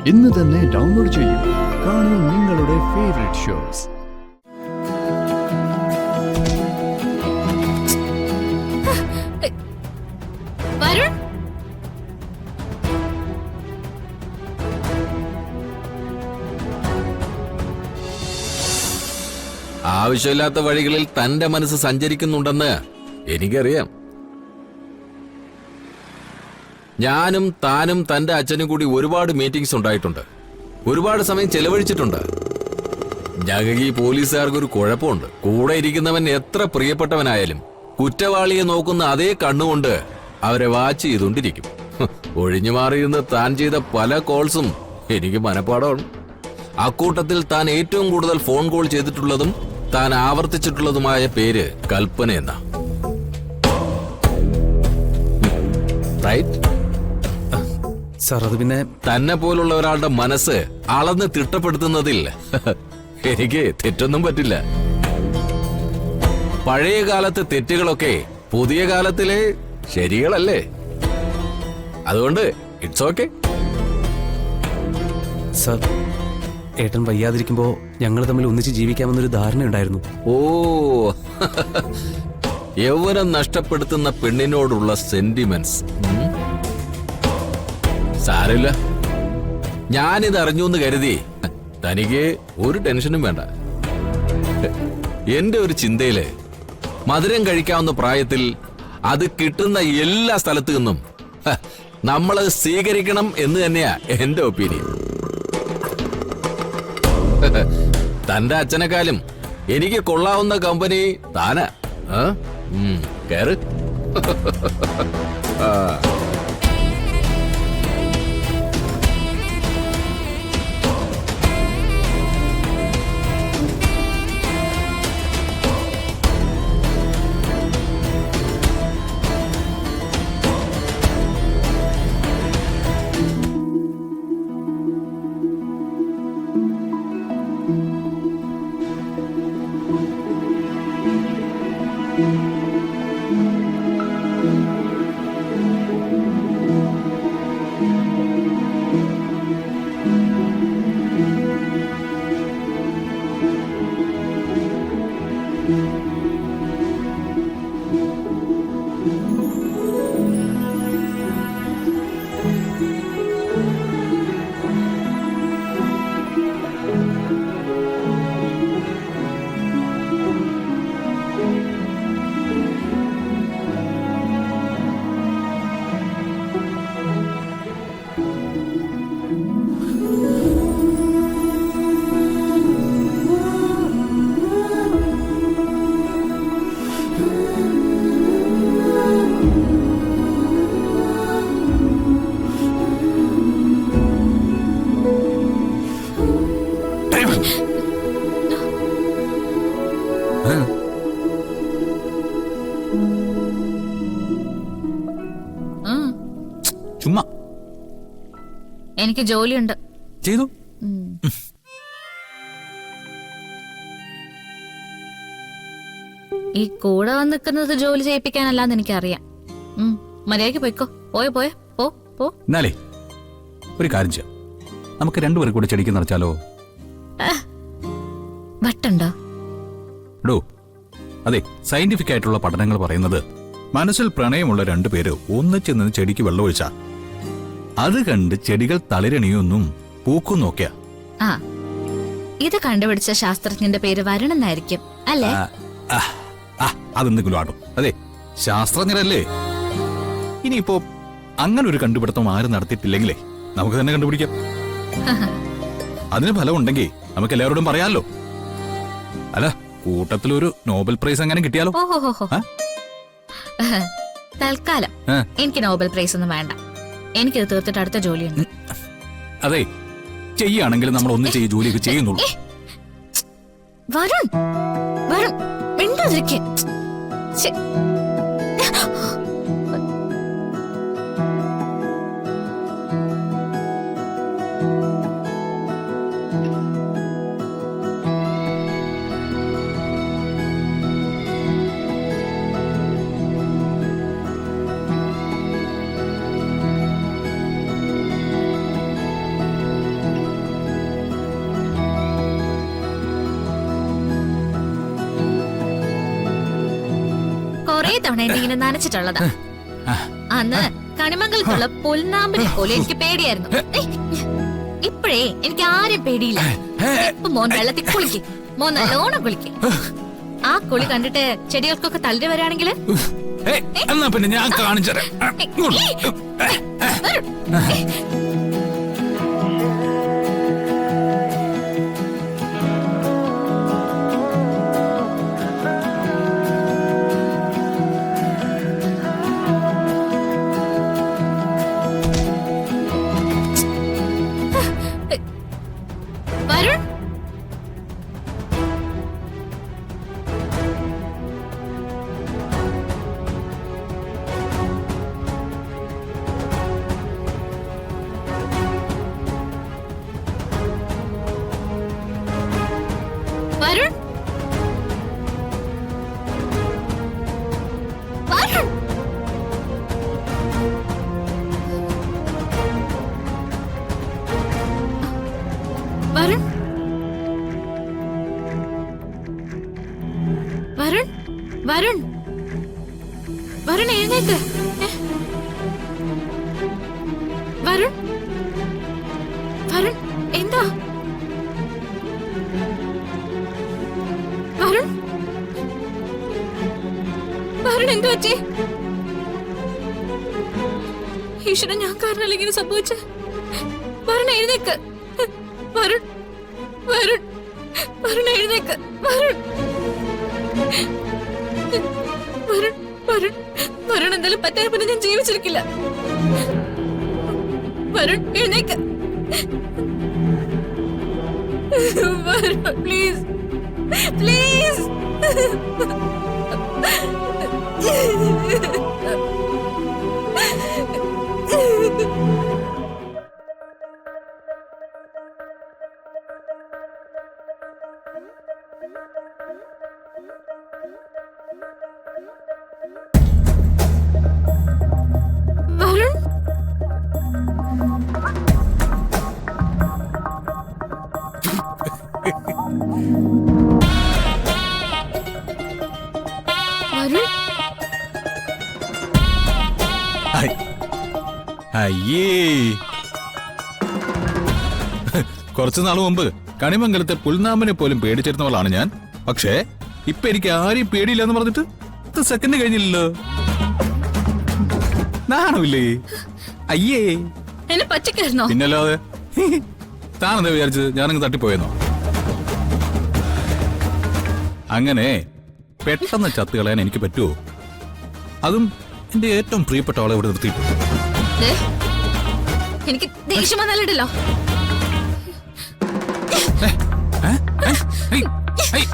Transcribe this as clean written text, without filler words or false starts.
ഇന്ന് തന്നെ ഡൗൺലോഡ് ചെയ്യൂ. കാണൂ നിങ്ങളുടെ ഫേവറേറ്റ് ഷോസ്. ആവശ്യമില്ലാത്ത വഴികളിൽ തന്റെ മനസ്സ് സഞ്ചരിക്കുന്നുണ്ടെന്ന് എനിക്കറിയാം. ഞാനും താനും തന്റെ അച്ഛനും കൂടി ഒരുപാട് മീറ്റിംഗ്സ് ഉണ്ടായിട്ടുണ്ട്, ഒരുപാട് സമയം ചെലവഴിച്ചിട്ടുണ്ട്. ഞങ്ങൾക്ക് ഈ പോലീസുകാർക്കൊരു കുഴപ്പമുണ്ട്. കൂടെ ഇരിക്കുന്നവൻ എത്ര പ്രിയപ്പെട്ടവനായാലും കുറ്റവാളിയെ നോക്കുന്ന അതേ കണ്ണുകൊണ്ട് അവരെ വാച്ച് ചെയ്തുകൊണ്ടിരിക്കും. ഒഴിഞ്ഞു മാറിയിരുന്ന് താൻ ചെയ്ത പല കോൾസും എനിക്ക് മനപ്പാടമാണ്. അക്കൂട്ടത്തിൽ താൻ ഏറ്റവും കൂടുതൽ ഫോൺ കോൾ ചെയ്തിട്ടുള്ളതും താൻ ആവർത്തിച്ചിട്ടുള്ളതുമായ പേര് കൽപ്പന എന്ന. റൈറ്റ് സാർ, അത് പിന്നെ തന്നെ പോലുള്ള ഒരാളുടെ മനസ്സ് അളന്ന് തിട്ടപ്പെടുത്തുന്നതിൽ എനിക്ക് തെറ്റൊന്നും പറ്റില്ല. പഴയ കാലത്തെ തെറ്റുകളൊക്കെ പുതിയ കാലത്തിലെ ശരികളല്ലേ? അതുകൊണ്ട് ഇറ്റ്സ് ഓക്കെ. സാർ, ഏട്ടൻ വയ്യാതിരിക്കുമ്പോ ഞങ്ങൾ തമ്മിൽ ഒന്നിച്ച് ജീവിക്കാമെന്നൊരു ധാരണയുണ്ടായിരുന്നു. ഓ, യൗവനം നഷ്ടപ്പെടുത്തുന്ന പെണ്ണിനോടുള്ള സെന്റിമെന്റ്സ്. സാരമില്ല, ഞാനിത് അറിഞ്ഞു എന്ന് കരുതി തനിക്ക് ഒരു ടെൻഷനും വേണ്ട. എന്റെ ഒരു ചിന്തയില് മധുരം കഴിക്കാവുന്ന പ്രായത്തിൽ അത് കിട്ടുന്ന എല്ലാ സ്ഥലത്തു നിന്നും നമ്മളത് സ്വീകരിക്കണം എന്ന് തന്നെയാ എന്റെ ഒപ്പീനിയൻ. തന്റെ അച്ഛനെക്കാളും എനിക്ക് കൊള്ളാവുന്ന കമ്പനി താനാ. കേറ്. ചുമ്മാ എനിക്ക് ജോലിയുണ്ട്. ചെയ്തു. ഈ കൂടെ വന്ന് നിൽക്കുന്നത് ജോലി ചെയ്യിപ്പിക്കാനല്ലാന്ന് എനിക്കറിയാം. മര്യാദയ്ക്ക് പോയിക്കോ. പോയോ പോ. എന്നാലേ ഒരു കാര്യം ചെയ്യാം, നമുക്ക് രണ്ടുപേരും കൂടെ ചെടിക്ക് നിറച്ചാലോ? വട്ടുണ്ടോ? ഡോ, അതെ, സയന്റിഫിക് ആയിട്ടുള്ള പഠനങ്ങൾ പറയുന്നത് മനസ്സിൽ പ്രണയമുള്ള രണ്ടുപേര് ഒന്നിച്ച് നിന്ന് ചെടിക്ക് വെള്ളമൊഴിച്ചാ അത് കണ്ട് ചെടികൾ തളിരണിയൊന്നും പൂക്കും നോക്കിയാ. ആ, ഇത് കണ്ടുപിടിച്ച ശാസ്ത്രജ്ഞന്റെ പേര് വരുൺ എന്നായിരിക്കും അല്ലേ? അതെന്തെങ്കിലും ആട്ടോ. അതെ, ശാസ്ത്രജ്ഞരല്ലേ. ഇനിയിപ്പോ അങ്ങനെ ഒരു കണ്ടുപിടുത്തം ആരും നടത്തിയിട്ടില്ലെങ്കിലേ നമുക്ക് തന്നെ കണ്ടുപിടിക്കാം. അതിന് ഫലം ഉണ്ടെങ്കിൽ നമുക്ക് എല്ലാവരോടും പറയാമല്ലോ. അല്ല, കൂട്ടത്തിലൊരു നോബൽ പ്രൈസ് അങ്ങനെ കിട്ടിയാലോ? തൽക്കാലം എനിക്ക് നോബൽ പ്രൈസ് ഒന്നും വേണ്ട. എനിക്കിത് തീർത്തിട്ട് അടുത്ത ജോലിയുണ്ട്. അതെ, ചെയ്യുകയാണെങ്കിൽ നമ്മൾ ഒന്ന് ചെയ്യ ജോലിയൊക്കെ ചെയ്യുന്നുള്ളൂ. വരുൺ മിണ്ടാതിരിക്കെ. തവണ എന്നെ ഇങ്ങനെ നനച്ചിട്ടുള്ളതാ. അന്ന് കണിമംഗലത്തുള്ള പുൽനാമ്പിനെ പോലെ എനിക്ക് പേടിയായിരുന്നു. ഇപ്പോഴേ എനിക്ക് ആരും പേടിയില്ല. ഇപ്പൊ മോൻ വെള്ളത്തിൽ കുളിക്ക്, മോൻ നല്ലോണം കുളിക്ക്. ആ കുളി കണ്ടിട്ട് ചെടികൾക്കൊക്കെ തള്ളി വരാണെങ്കിൽ എന്നാ പിന്നെ ഞാൻ കാണിച്ചത്. വരുൺ, വരുൺ, വരുൺ. വരുൺ, വരുൺ, വരുൺ, വരുൺ എഴുന്നേക്ക്. വരുൺ, വരുൺ, എന്താ? വരുൺ, വരുൺ എന്തു പറ്റി? ഈശ്വരൻ, ഞാൻ കാരണമല്ല ഇങ്ങനെ സംഭവിച്ച. വരുൺ എഴുന്നേക്ക്. വരുൺ, വരുൺ, വരുൺ എഴുന്നേക്ക്. വരുൺ, വരുൺ, വരുൺ, വരുൺ എന്തായാലും പറ്റാൻ പിന്നെ ഞാൻ ജീവിച്ചിരിക്കില്ല. വരുൺ എഴുന്നേക്ക്. Varun please, please. വരുൺ, വരുൺ, അയ്യേ, കുറച്ചു നാൾ മുമ്പ് കണിമംഗലത്തെ പുൽനാമ്പനെ പോലും പേടിച്ചിരുന്നവളാണ് ഞാൻ. പക്ഷേ ഇപ്പൊ എനിക്ക് ആരെയും പേടിയില്ലെന്ന് പറഞ്ഞിട്ട് 10 സെക്കൻഡ് കഴിഞ്ഞില്ലല്ലോ. നാണമില്ലേ? അയ്യേ, എന്നെ പറ്റിക്കായിരുന്നോ? പിന്നല്ലാതെ. താനെന്താ വിചാരിച്ചത് ഞാനങ്ങ് തട്ടിപ്പോയെന്നോ? അങ്ങനെ പെട്ടെന്ന് ചത്ത് കളയാൻ എനിക്ക് പറ്റുമോ? അതും എന്റെ ഏറ്റവും പ്രിയപ്പെട്ട ആളെ ഇവിടെ നിർത്തിയിട്ടു. ദേ, എനിക്ക് ദേഷ്യം വന്നാലിടല്ലോ. ഏയ്, ഏയ്,